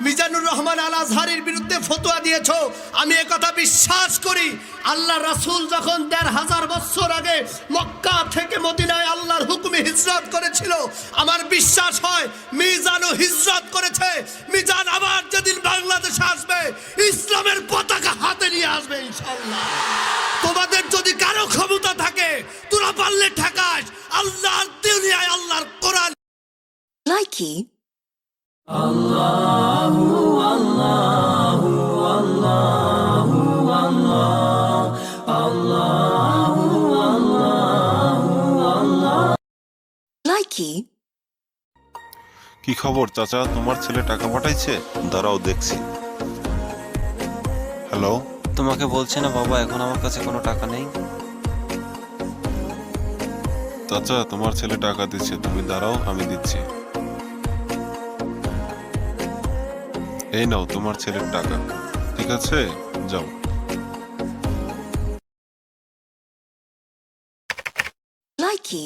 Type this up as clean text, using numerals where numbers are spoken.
মিজানুর রহমান আল আজহারির বিরুদ্ধে ফতোয়া দিয়েছো। আমি একথা বিশ্বাস করি, আল্লাহ রাসূল যখন ১৫০০ বছর আগে মক্কা থেকে মদিনায় আল্লাহর হুকুমে হিজরত করেছিল, আমার বিশ্বাস হয় মিজানও হিজরত করেছে। মিজান আবার যেদিন বাংলাদেশে আসবে ইসলামের পতাকা হাতে নিয়ে আসবে ইনশাআল্লাহ। তোমাদের যদি কারো ক্ষমতা থাকে তোরা পারলে ঠেকাস, আল্লাহর দুনিয়ায় আল্লাহর কোরআন Likey. Likey. কি খবর চাচা, তোমার ছেলে টাকা পাঠাইছে? দাঁড়াও দেখছি। হ্যালো, তোমাকে বলছি না বাবা, এখন আমার কাছে কোনো টাকা নেই। চাচা তোমার ছেলে টাকা দিচ্ছে, তুমি দাঁড়াও আমি দিচ্ছি। এই নাও তোমার ছেলের টাকা, ঠিক আছে যাও। Likey.